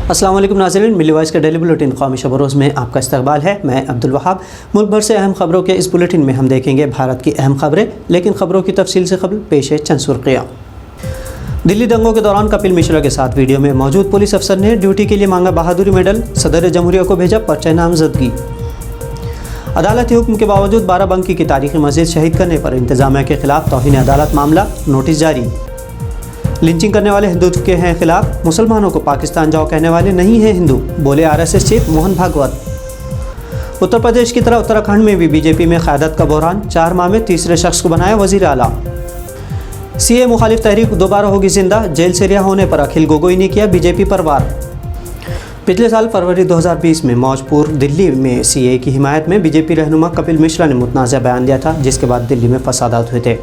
अस्सलाम वालेकुम नाज़रीन, मिली वॉइस के डेली बुलेटिन क़ौमी शब-ओ-रोज़ में आपका इस्तकबाल है। मैं अब्दुल वहाब। मुल्क भर से अहम खबरों के इस बुलेटिन में हम देखेंगे भारत की अहम खबरें, लेकिन खबरों की तफसील से कबल पेश है चंद सुर्खियाँ। दिल्ली दंगों के दौरान कपिल मिश्रा के साथ वीडियो में मौजूद पुलिस अफसर ने ड्यूटी के लिए मांगा बहादुरी मेडल, सदर जमहूरिया को भेजा पर्चा नामजदगी। अदालती हुक्म के बावजूद बाराबंकी की तारीखी मस्जिद शहीद करने पर इंतजामिया के खिलाफ तौहीन अदालत मामला, नोटिस जारी। लिंचिंग करने वाले हिंदुत्व के हैं खिलाफ, मुसलमानों को पाकिस्तान जाओ कहने वाले नहीं हैं हिंदू, बोले RSS चीफ मोहन भागवत। उत्तर प्रदेश की तरह उत्तराखंड में भी बीजेपी में क़यादत का बहरान, 4 माह में तीसरे शख्स को बनाया वज़ीर आला। CA मुखालिफ तहरीक दोबारा होगी जिंदा, जेल से रिहा होने पर अखिल गोगोई ने किया बीजेपी पर वार। पिछले साल फरवरी 2020 में मौजपुर दिल्ली में CA की हिमायत में बीजेपी रहनुमा कपिल मिश्रा ने मुतनाज़ा बयान दिया था, जिसके बाद दिल्ली में फसादात हुए थे।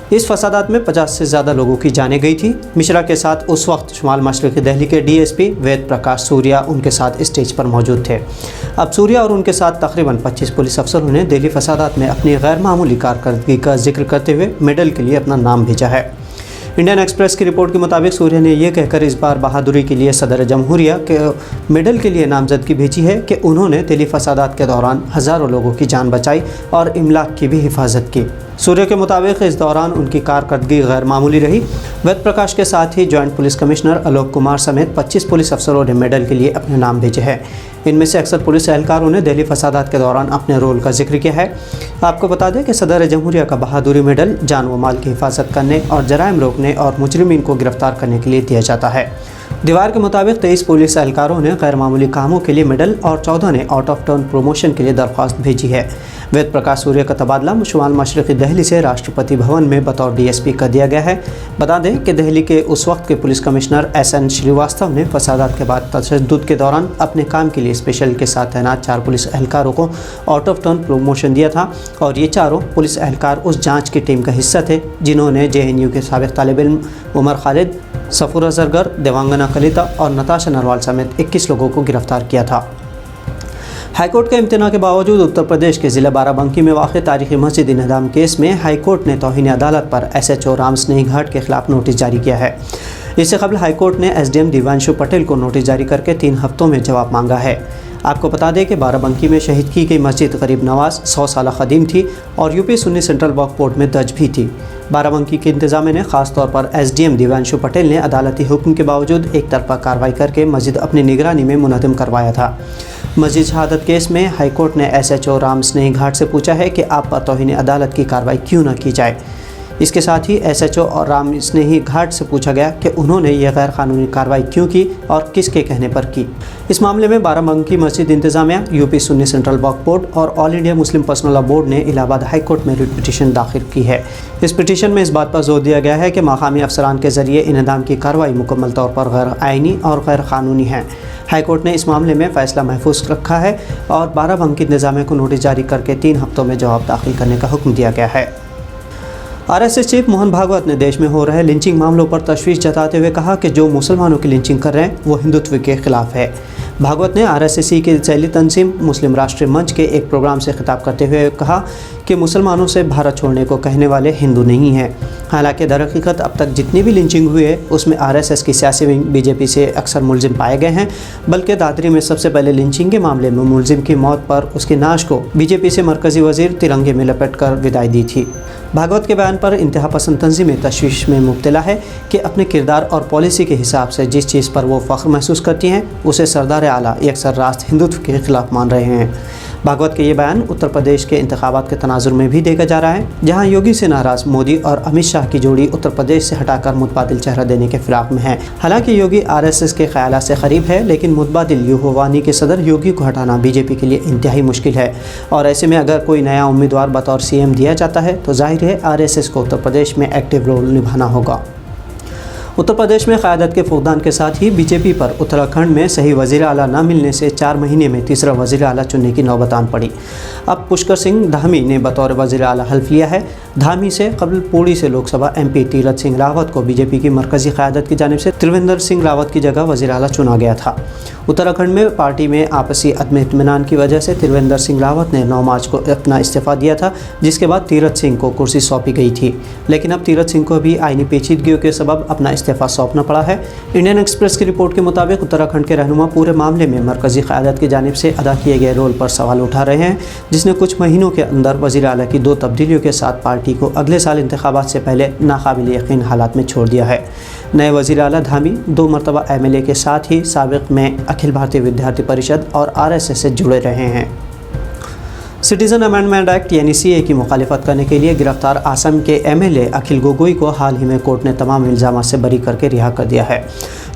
इस फसादात में 50 से ज़्यादा लोगों की जानें गई थी। मिश्रा के साथ उस वक्त शुमाल मशरक़ी दिल्ली के DSP वेद प्रकाश सूर्या उनके साथ स्टेज पर मौजूद थे। अब सूर्या और उनके साथ तकरीबन 25 पुलिस अफसरों ने दिल्ली फसादात में अपनी गैर मामूली कारकर्दगी का जिक्र करते हुए मेडल के लिए अपना नाम भेजा है। इंडियन एक्सप्रेस की रिपोर्ट के मुताबिक सूर्या ने यह कहकर इस बार बहादुरी के लिए सदर जमहूरिया के मेडल के लिए नामजदगी भेजी है कि उन्होंने दिल्ली फसादात के दौरान हज़ारों लोगों की जान बचाई और इमलाक की भी हिफाजत की। सूर्य के मुताबिक इस दौरान उनकी कारकर्दगी गैर मामूली रही। वेद प्रकाश के साथ ही joint police commissioner Alok Kumar समेत 25 पुलिस अफसरों ने मेडल के लिए अपने नाम भेजे हैं। इनमें से अक्सर पुलिस एहलकारों ने दिल्ली फसादात के दौरान अपने रोल का जिक्र किया है। आपको बता दें कि सदर जमहूरिया का बहादुरी मेडल जान व माल की हिफाजत करने और जराइम रोकने और मुजरिमीन को गिरफ्तार करने के लिए दिया जाता है। दीवार के मुताबिक 23 पुलिस एहलकारों ने गैर मामूली कामों के लिए मेडल और 14 ने आउट ऑफ टर्न प्रमोशन के लिए दरख्वास्त भेजी है। वेद प्रकाश सूर्य का तबादला शुमाल मशरक़ी दिल्ली से राष्ट्रपति भवन में बतौर DSP कर दिया गया है। बता दें कि दिल्ली के उस वक्त के पुलिस कमिश्नर SN श्रीवास्तव ने फसादात के बाद तशद्दुद के दौरान अपने काम के लिए स्पेशल के साथ तैनात 4 पुलिस एहलकारों को आउट ऑफ टर्न प्रमोशन दिया था और ये चारों पुलिस एहलकार उस जाँच की टीम का हिस्सा थे जिन्होंने JNU के साबिक़ तालिब इल्म उमर खालिद, सफूरा जरगर, देवांगना कलिता और नताशा नरवाल समेत 21 लोगों को गिरफ्तार किया था। हाईकोर्ट के इम्तना के बावजूद उत्तर प्रदेश के ज़िला बाराबंकी में वाक़ तारीख़ी मस्जिद इन्हदाम केस में हाईकोर्ट ने तौहीन अदालत पर SHO राम स्नेही घाट के खिलाफ नोटिस जारी किया है। इससे कबल हाईकोर्ट ने SDM दिव्यांशु पटेल को नोटिस जारी करके 3 हफ्तों में जवाब मांगा है। आपको बता दें कि बाराबंकी में शहीद की गई मस्जिद गरीब नवाज 100 साल क़दीम थी और यूपी सुन्नी सेंट्रल वक्फ बोर्ड में दर्ज भी थी। बाराबंकी के इंतज़ामिया ने ख़ास तौर पर SDM दिव्यांशु पटेल ने अदालती हुक्म के बावजूद एक तरफा कार्रवाई करके मस्जिद अपनी निगरानी में मुनज़्ज़म करवाया था। मस्जिद शहादत केस में हाईकोर्ट ने SHO राम स्नेही घाट से पूछा है कि आप पर तौहीन अदालत की कार्रवाई क्यों न की जाए। इसके साथ ही SHO और राम स्नेही घाट से पूछा गया कि उन्होंने यह गैर कानूनी कार्रवाई क्यों की और किसके कहने पर की। इस मामले में बाराबंकी मस्जिद इंतज़ामिया, यूपी सुन्नी सेंट्रल वक्फ बोर्ड और all India Muslim personal law board ने इलाहाबाद हाई कोर्ट में रिट पिटीशन दाखिल की है। इस पिटीशन में इस बात पर जोर दिया गया है कि मकामी अफसरान के ज़रिए इन्हदाम की कार्रवाई मुकम्मल तौर पर गैर आइनी और गैर कानूनी है। हाई कोर्ट ने इस मामले में फ़ैसला महफूज रखा है और बाराबंकी इंतज़ामिया को नोटिस जारी करके 3 हफ्तों में जवाब दाखिल करने का हुक्म दिया गया है। RSS चीफ मोहन भागवत ने देश में हो रहे लिंचिंग मामलों पर तशवीश जताते हुए कहा कि जो मुसलमानों की लिंचिंग कर रहे हैं वो हिंदुत्व के खिलाफ है। भागवत ने RSS की झैली तंजीम मुस्लिम राष्ट्रीय मंच के एक प्रोग्राम से खिताब करते हुए कहा कि मुसलमानों से भारत छोड़ने को कहने वाले हिंदू नहीं हैं। हालांकि दरहकीकत अब तक जितनी भी लिंचिंग हुई है उसमें RSS की सियासी विंग BJP से अक्सर मुलजिम पाए गए हैं, बल्कि दादरी में सबसे पहले लिंचिंग के मामले में मुलजिम की मौत पर उसकी नाश को BJP से मरकज़ी वज़ीर तिरंगे में लपेट कर विदाई दी थी। भागवत के बयान पर इंतहा पसंद तंजीमें तशवीश में मुब्तला है कि अपने किरदार और पॉलिसी के हिसाब से जिस चीज़ पर वो फ़ख्र महसूस करती हैं उसे सरदार आला यकसर रास्त हिंदुत्व के खिलाफ मान रहे हैं। भागवत के ये बयान उत्तर प्रदेश के इंतखाबात के तनाजुर में भी देखा जा रहा है, जहां योगी से नाराज़ मोदी और अमित शाह की जोड़ी उत्तर प्रदेश से हटाकर मुतबादिल चेहरा देने के फिराक में है। हालांकि योगी RSS के ख्यालात से करीब है, लेकिन मुतबादिल युवानी के सदर योगी को हटाना BJP के लिए इंतहाई मुश्किल है और ऐसे में अगर कोई नया उम्मीदवार बतौर CM दिया जाता है तो जाहिर है RSS को उत्तर प्रदेश में एक्टिव रोल निभाना होगा। उत्तर प्रदेश में क़यादत के फुक़दान के साथ ही BJP पर उत्तराखंड में सही वज़ीर आला न मिलने से 4 महीने में तीसरा वज़ीर आला चुनने की नौबत आन पड़ी। अब पुष्कर सिंह धामी ने बतौर वज़ीर आला हल्फ लिया है। धामी से कबल पूड़ी से लोकसभा MP तीरथ सिंह रावत को BJP की मरकज़ी क़यादत की जानिब से त्रिवेंद्र सिंह रावत की जगह वज़ीर आला चुना गया था। उत्तराखंड में पार्टी में आपसी अदम इत्मीनान की वजह से त्रिवेंद्र सिंह रावत ने 9 मार्च को अपना इस्तीफ़ा दिया था, जिसके बाद तीरथ सिंह को कुर्सी सौंपी गई थी। लेकिन अब तीरथ सिंह को भी आईनी पेचीदगियों के सबब अपना इस्तीफ़ा सौंपना पड़ा है। इंडियन एक्सप्रेस की रिपोर्ट के मुताबिक उत्तराखंड के रहनुमा पूरे मामले में मरकज़ी क़यादत की जानिब से अदा किए गए रोल पर सवाल उठा रहे हैं, जिसने कुछ महीनों के अंदर वज़ीर आला की 2 तब्दीलियों के साथ पार्टी को अगले साल इंतखाबात से पहले नाकाबिल यकीन हालात में छोड़ दिया है। नए वज़ीर आला धामी 2 मरतबा MLA के साथ ही साबिक़ में अखिल भारतीय विद्यार्थी परिषद और RSS से जुड़े रहे हैं। सिटीज़न अमेंडमेंट एक्ट यानी CA की मुखालिफत करने के लिए गिरफ्तार आसाम के MLA अखिल गोगोई को हाल ही में कोर्ट ने तमाम इल्ज़ामात से बरी करके रिहा कर दिया है।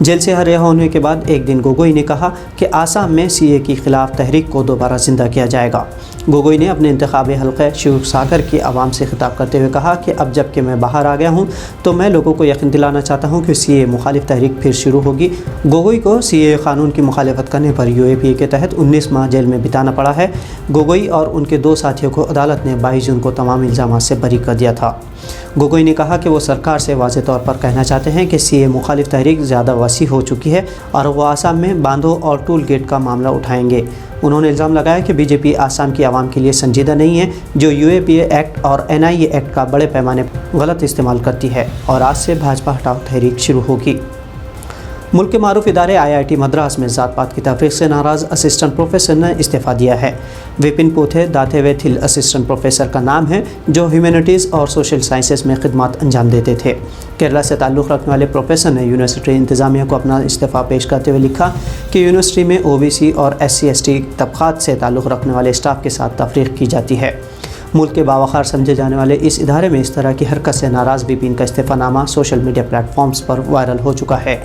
जेल से रिहा होने के बाद एक दिन गोगोई ने कहा कि आसाम में CA के ख़िलाफ़ तहरीक को दोबारा ज़िंदा किया जाएगा। गोगोई ने अपने इंतखाबी हल्के शिवसागर की आवाम से खिताब करते हुए कहा कि अब जब कि मैं बाहर आ गया हूँ तो मैं लोगों को यकीन दिलाना चाहता हूँ कि CA मुखालिफ तहरीक फिर शुरू होगी। गोगोई को CA क़ानून की मुखालिफत करने पर UAPA के तहत 19 माह जेल में बिताना पड़ा है। गोगोई और उनके 2 साथियों को अदालत ने 22 जून को तमाम इल्ज़ामात से बरी कर दिया था। गोगोई ने कहा कि वो सरकार से वाज़ेह तौर पर कहना चाहते हैं कि CA मुखालिफ तहरीक ज़्यादा वसी हो चुकी है और वो आसाम में बांधों और टूल गेट का मामला उठाएंगे। उन्होंने इल्ज़ाम लगाया कि BJP आसाम की आवाम के लिए संजीदा नहीं है, जो UAPA एक्ट और NIA एक्ट का बड़े पैमाने पर गलत इस्तेमाल करती है और आज से भाजपा हटाओ तहरीक शुरू होगी। मुल्क के मारूफ इदारे IIT मद्रास में ज़ात पात की तफरीक से नाराज़ असिस्टेंट प्रोफेसर ने इस्तीफ़ा दिया है। विपिन पोथे दाथेवेथिल असिस्टेंट प्रोफेसर का नाम है, जो ह्यूमैनिटीज़ और सोशल साइंसेस में खिदमत अंजाम देते थे। केरला से ताल्लुक़ रखने वाले प्रोफेसर ने यूनिवर्सिटी इंतज़ामिया को अपना इस्तीफ़ा पेश करते हुए लिखा कि यूनिवर्सिटी में OBC और SC/ST तबक़ात से ताल्लुक़ रखने वाले स्टाफ के साथ तफरीक की जाती है। मुल्क के बावखार समझे जाने वाले इस इदारे में इस तरह की हरकत से नाराज़ विपिन का इस्तीफ़ानामा सोशल मीडिया प्लेटफॉर्म्स पर वायरल हो चुका है।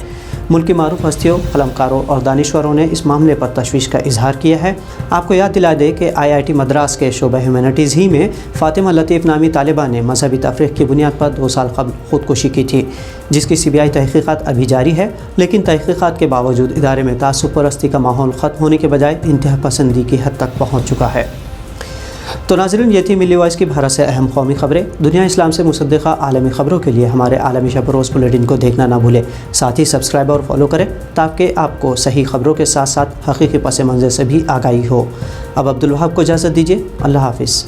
मुल्क की मारूफ हस्तियों, कलमकारों और दानिश्वरों ने इस मामले पर तशवीश का इजहार किया है। आपको याद दिला दें कि IIT मद्रास के शोबा ह्यूमैनिटीज़ ही में फ़ातिमा लतीफ़ नामी तालिबा ने मजहबी तफरीक़ की बुनियाद पर 2 साल कबल ख़ुदकुशी की थी, जिसकी CBI तहक़ीक़ात अभी जारी है। लेकिन तहक़ीक़ात के बावजूद इदारे में तासुब परस्ती का माहौल ख़त्म होने के बजाय इंतहा पसंदी की हद तक पहुँच चुका है। तो नाज़रीन, ये थी मिली वॉइस की भारत से अहम कौमी ख़बरें। दुनिया इस्लाम से मुसद्दिक़ा आलमी ख़बरों के लिए हमारे आलमी शब रोज़ बुलेटिन को देखना ना भूलें। साथ ही सब्सक्राइब और फॉलो करें ताकि आपको सही ख़बरों के साथ साथ हक़ीक़ी पस मंज़र से भी आगाही हो। अब अब्दुल वहाब को इजाज़त दीजिए। अल्लाह हाफ़िज़।